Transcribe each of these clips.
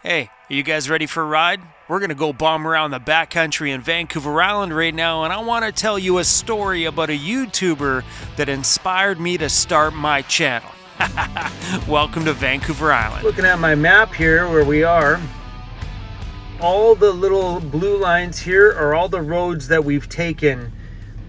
Hey, are you guys ready for a ride? We're gonna go bomb around the backcountry in Vancouver Island right now, and I want to tell you a story about a YouTuber that inspired me to start my channel. Welcome to Vancouver Island. Looking at my map here where we are, all the little blue lines here are all the roads that we've taken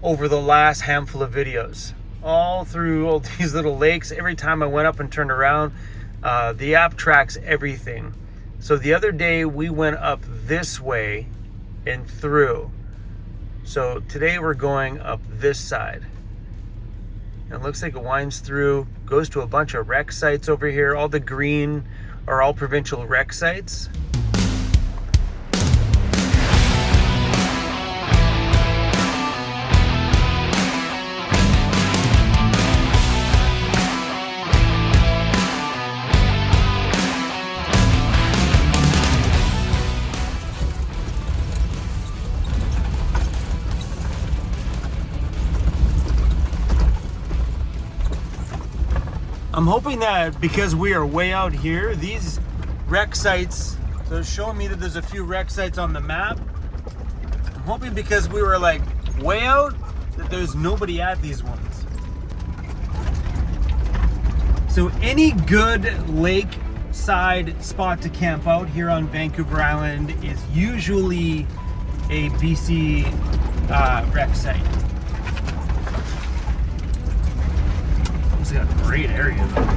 over the last handful of videos. All through all these little lakes. Every time I went up and turned around, the app tracks everything. So the other day we went up this way and through. So today we're going up this side. And it looks like it winds through, goes to a bunch of rec sites over here. All the green are all provincial rec sites. I'm hoping that because we are way out here, these rec sites, so it's showing me that there's a few rec sites on the map. I'm hoping because we were like way out that there's nobody at these ones. So any good lakeside spot to camp out here on Vancouver Island is usually a BC rec site. It's got a great area though.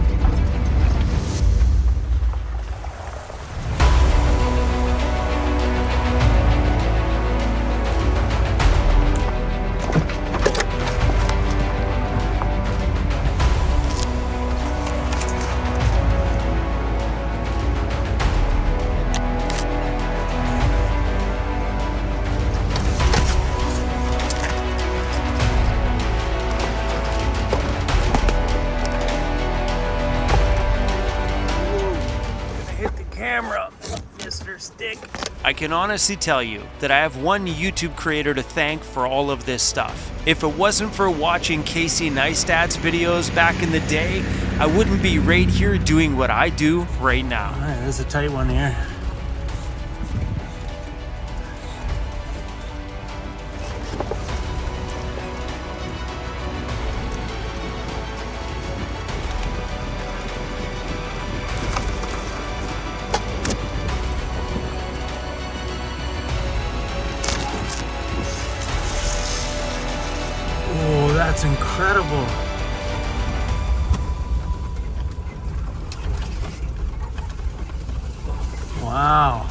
Camera, Mr. Stick. I can honestly tell you that I have one YouTube creator to thank for all of this stuff. If it wasn't for watching Casey Neistat's videos back in the day, I wouldn't be right here doing what I do right now. Alright, there's a tight one here. Oh, that's incredible. Wow.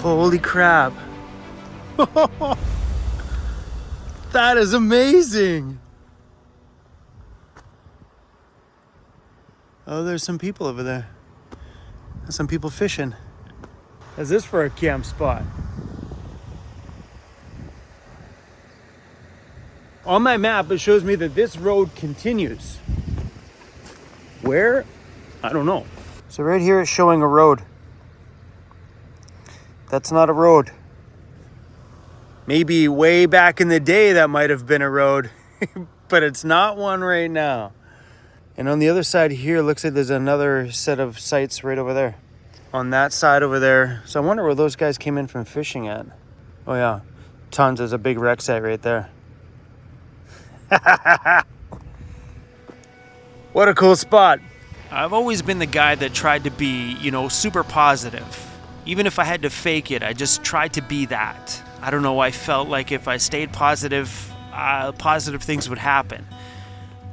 Holy crap. That is amazing. Oh, there's some people over there. There's some people fishing. Is this for a camp spot? On my map, it shows me that this road continues. Where? I don't know. So right here it's showing a road. That's not a road. Maybe way back in the day that might have been a road, but it's not one right now. And on the other side here, looks like there's another set of sites right over there. On that side over there. So I wonder where those guys came in from fishing at. Oh yeah, tons. There's a big rec site right there. What a cool spot. I've always been the guy that tried to be, super positive. Even if I had to fake it, I just tried to be that. I don't know, I felt like if I stayed positive, positive things would happen.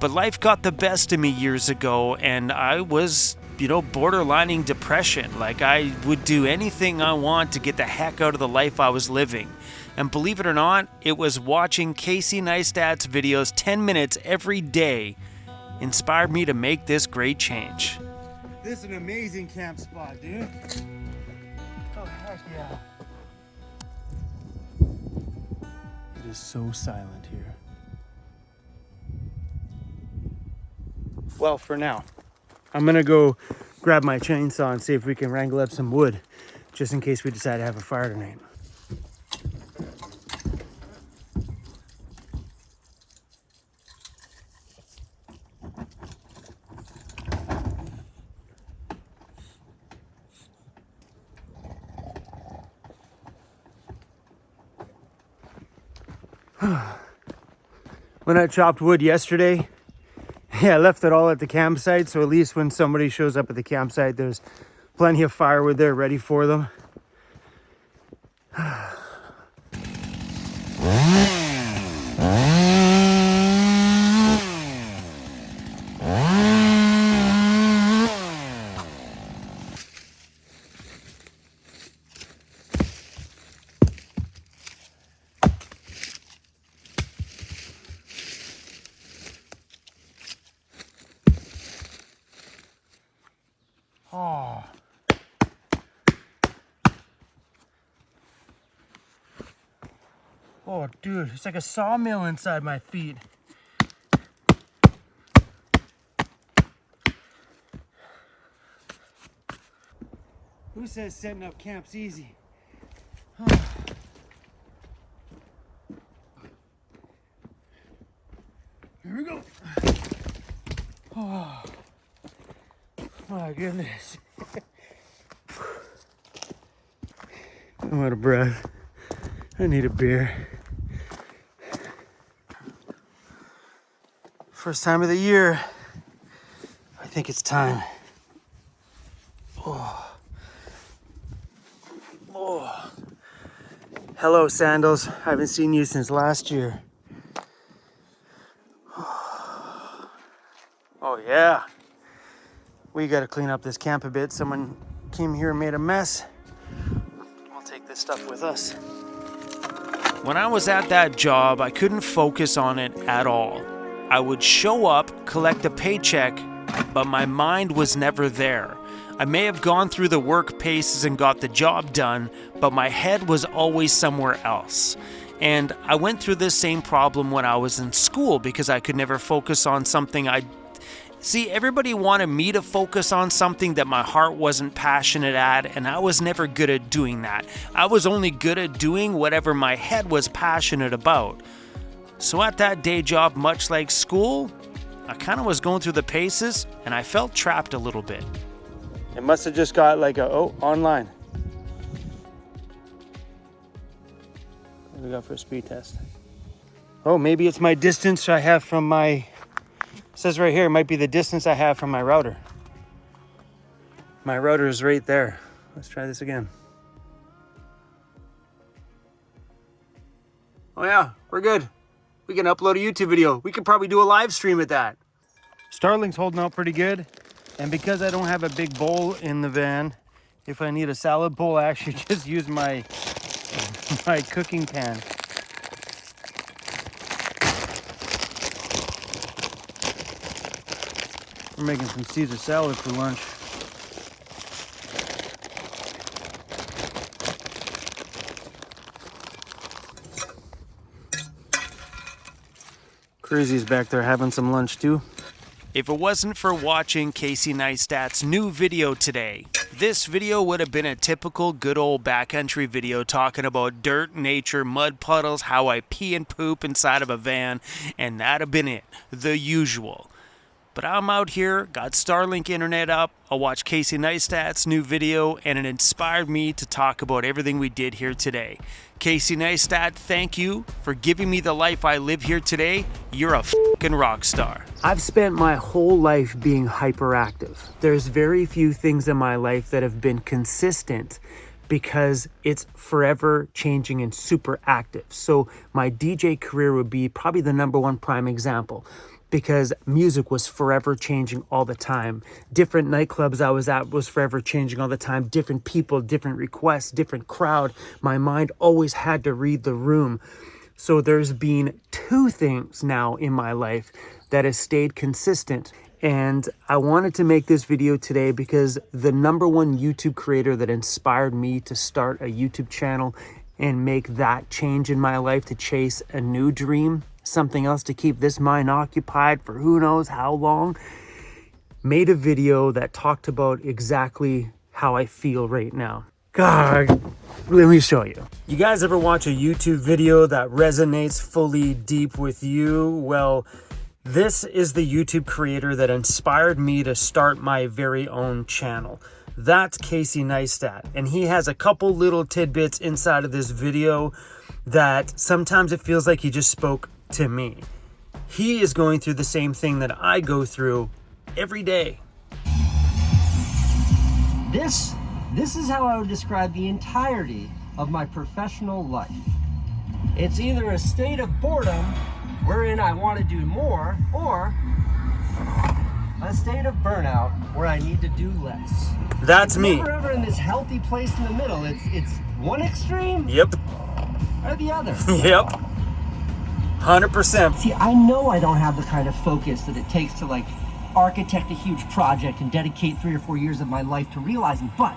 But life got the best of me years ago, and I was, borderlining depression. Like, I would do anything I want to get the heck out of the life I was living. And believe it or not, it was watching Casey Neistat's videos 10 minutes every day inspired me to make this great change. This is an amazing camp spot, dude. Oh, heck yeah. It is so silent here. Well, for now, I'm gonna go grab my chainsaw and see if we can wrangle up some wood just in case we decide to have a fire tonight. When I chopped wood yesterday, I left it all at the campsite, so at least when somebody shows up at the campsite, there's plenty of firewood there ready for them. Oh. Oh, dude, it's like a sawmill inside my feet. Who says setting up camp's easy? Here we go. Oh, my goodness. I'm out of breath. I need a beer. First time of the year. I think it's time. Oh. Oh. Hello, sandals. I haven't seen you since last year. Oh yeah. We gotta clean up this camp a bit. Someone came here and made a mess. We'll take this stuff with us. When I was at that job, I couldn't focus on it at all. I would show up, collect a paycheck, but my mind was never there. I may have gone through the work paces and got the job done, but my head was always somewhere else. And I went through this same problem when I was in school because I could never focus on something See, everybody wanted me to focus on something that my heart wasn't passionate at, and I was never good at doing that. I was only good at doing whatever my head was passionate about. So at that day job, much like school, I kind of was going through the paces, and I felt trapped a little bit. It must have just got like online. What do we got for a speed test? Oh, maybe it's my distance I have from my... It says right here, it might be the distance I have from my router. My router is right there. Let's try this again. Oh yeah, we're good. We can upload a YouTube video. We could probably do a live stream at that. Starlink's holding out pretty good. And because I don't have a big bowl in the van, if I need a salad bowl, I actually just use my cooking pan. We're making some Caesar salad for lunch. Crazy's back there having some lunch too. If it wasn't for watching Casey Neistat's new video today, this video would have been a typical good old backcountry video talking about dirt, nature, mud puddles, how I pee and poop inside of a van, and that'd have been it, the usual. But I'm out here, got Starlink internet up, I watched Casey Neistat's new video, and it inspired me to talk about everything we did here today. Casey Neistat, thank you for giving me the life I live here today. You're a fucking rock star. I've spent my whole life being hyperactive. There's very few things in my life that have been consistent because it's forever changing and super active. So my DJ career would be probably the #1 prime example, because music was forever changing all the time. Different nightclubs I was at was forever changing all the time. Different people, different requests, different crowd. My mind always had to read the room. So there's been 2 things now in my life that has stayed consistent. And I wanted to make this video today because the #1 YouTube creator that inspired me to start a YouTube channel and make that change in my life to chase a new dream, something else to keep this mind occupied for who knows how long, made a video that talked about exactly how I feel right now. God, let me show you. You guys ever watch a YouTube video that resonates fully deep with you? Well, this is the YouTube creator that inspired me to start my very own channel. That's Casey Neistat, and he has a couple little tidbits inside of this video that sometimes it feels like he just spoke to me. He is going through the same thing that I go through every day. This is how I would describe the entirety of my professional life. It's either a state of boredom wherein I want to do more, or a state of burnout where I need to do less. That's me. Never ever in this healthy place in the middle. It's one extreme, Yep. or the other. Yep. 100%. See, I know I don't have the kind of focus that it takes to like architect a huge project and dedicate 3 or 4 years of my life to realizing, but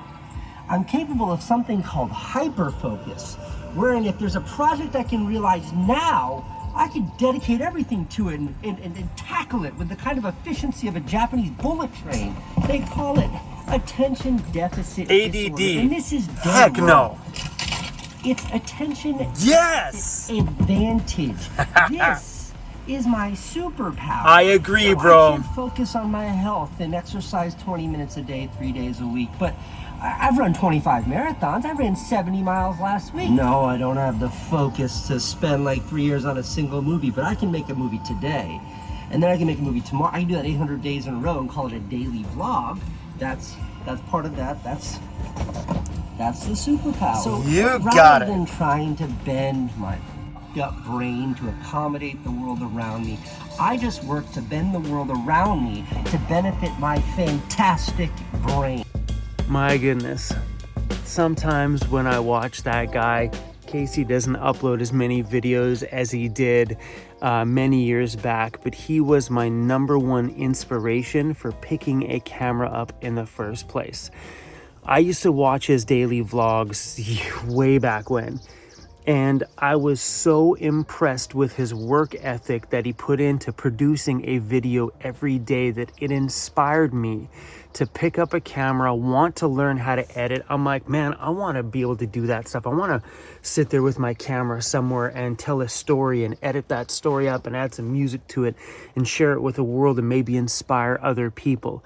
I'm capable of something called hyper focus, wherein if there's a project I can realize now, I can dedicate everything to it and tackle it with the kind of efficiency of a Japanese bullet train. They call it attention deficit ADD. disorder. And this is Heck dead no. wrong. It's attention Yes. advantage. This is my superpower. I agree, So bro. I can focus on my health and exercise 20 minutes a day, 3 days a week. But I've run 25 marathons. I ran 70 miles last week. No, I don't have the focus to spend like 3 years on a single movie, but I can make a movie today. And then I can make a movie tomorrow. I can do that 800 days in a row and call it a daily vlog. That's part of that. That's the superpower. So You rather got it. than trying to bend my gut brain to accommodate the world around me, I just work to bend the world around me to benefit my fantastic brain. My goodness. Sometimes when I watch that guy, Casey doesn't upload as many videos as he did many years back, but he was my #1 inspiration for picking a camera up in the first place. I used to watch his daily vlogs way back when, and I was so impressed with his work ethic that he put into producing a video every day that it inspired me to pick up a camera, want to learn how to edit. I'm like, man, I want to be able to do that stuff. I want to sit there with my camera somewhere and tell a story and edit that story up and add some music to it and share it with the world and maybe inspire other people.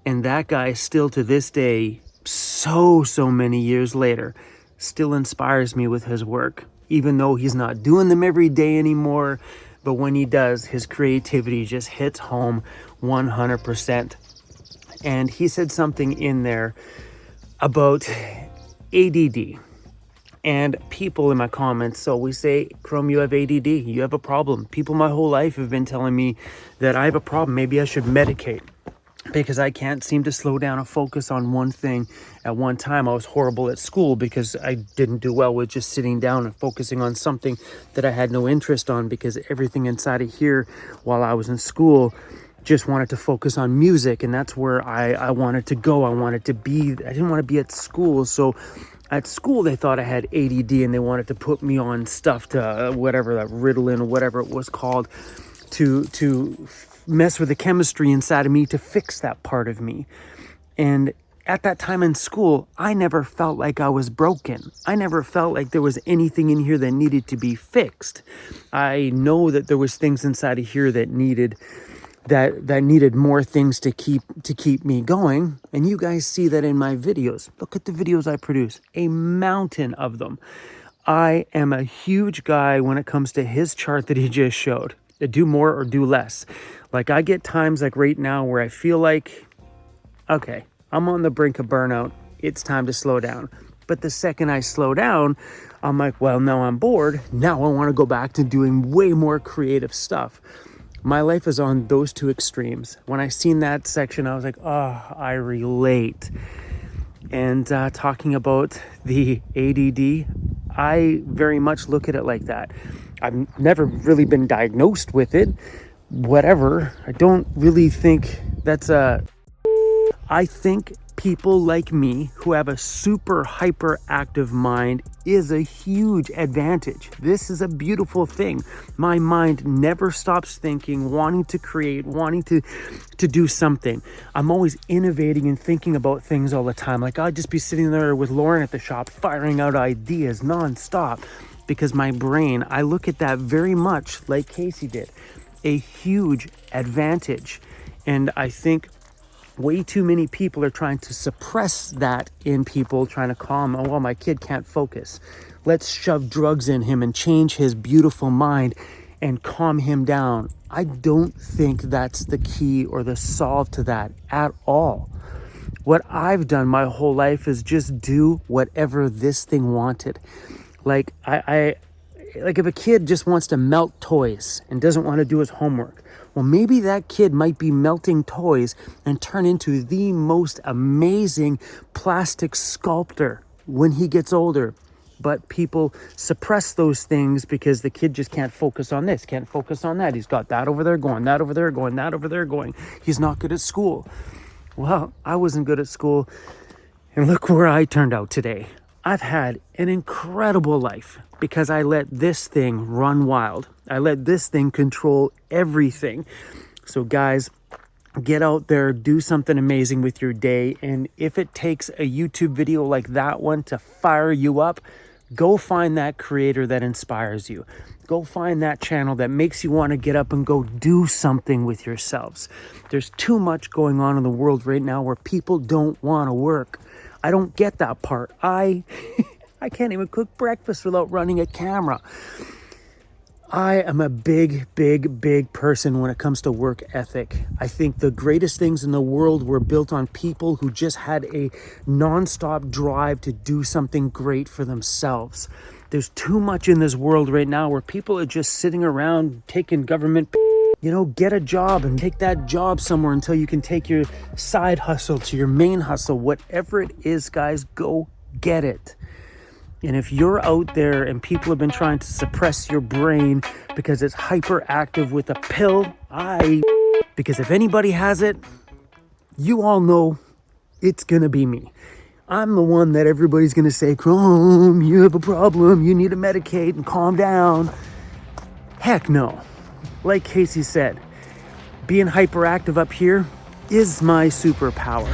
And that guy still to this day, so many years later, still inspires me with his work, even though he's not doing them every day anymore. But when he does, his creativity just hits home 100%. And he said something in there about ADD and people in my comments. So we say, Chrome, you have ADD, you have a problem. People my whole life have been telling me that I have a problem. Maybe I should medicate, because I can't seem to slow down and focus on one thing at one time. I was horrible at school because I didn't do well with just sitting down and focusing on something that I had no interest on, because everything inside of here while I was in school just wanted to focus on music, and that's where I wanted to go. I wanted to be, I didn't want to be at school. So at school they thought I had ADD and they wanted to put me on stuff to whatever, that Ritalin or whatever it was called, to mess with the chemistry inside of me to fix that part of me. And at that time in school, I never felt like I was broken. I never felt like there was anything in here that needed to be fixed. I know that there was things inside of here that needed more things to keep me going. And you guys see that in my videos. Look at the videos I produce, a mountain of them. I am a huge guy when it comes to his chart that he just showed. Do more or do less. Like, I get times like right now where I feel like, okay, I'm on the brink of burnout. It's time to slow down. But the second I slow down, I'm like, well, now I'm bored. Now I want to go back to doing way more creative stuff. My life is on those two extremes. When I seen that section, I was like, oh, I relate. And talking about the ADD, I very much look at it like that. I've never really been diagnosed with it. Whatever. I don't really think that's I think people like me who have a super hyperactive mind is a huge advantage. This is a beautiful thing. My mind never stops thinking, wanting to create, wanting to do something. I'm always innovating and thinking about things all the time. Like I'd just be sitting there with Lauren at the shop, firing out ideas nonstop, because my brain, I look at that very much like Casey did, a huge advantage. And I think way too many people are trying to suppress that in people, trying to calm, oh, well, my kid can't focus. Let's shove drugs in him and change his beautiful mind and calm him down. I don't think that's the key or the solve to that at all. What I've done my whole life is just do whatever this thing wanted. Like like if a kid just wants to melt toys and doesn't want to do his homework, well, maybe that kid might be melting toys and turn into the most amazing plastic sculptor when he gets older. But people suppress those things because the kid just can't focus on this, can't focus on that. He's got that over there going, that over there going, that over there going. He's not good at school. Well, I wasn't good at school, and look where I turned out today. I've had an incredible life because I let this thing run wild. I let this thing control everything. So guys, get out there, do something amazing with your day. And if it takes a YouTube video like that one to fire you up, go find that creator that inspires you. Go find that channel that makes you want to get up and go do something with yourselves. There's too much going on in the world right now where people don't want to work. I don't get that part. I can't even cook breakfast without running a camera. I am a big person when it comes to work ethic. I think the greatest things in the world were built on people who just had a nonstop drive to do something great for themselves. There's too much in this world right now where people are just sitting around taking government, get a job and take that job somewhere until you can take your side hustle to your main hustle. Whatever it is, guys, go get it. And if you're out there and people have been trying to suppress your brain because it's hyperactive with a pill, because if anybody has it, you all know it's gonna be me. I'm the one that everybody's gonna say, Chrome, you have a problem, you need to medicate and calm down. Heck no. Like Casey said, being hyperactive up here is my superpower.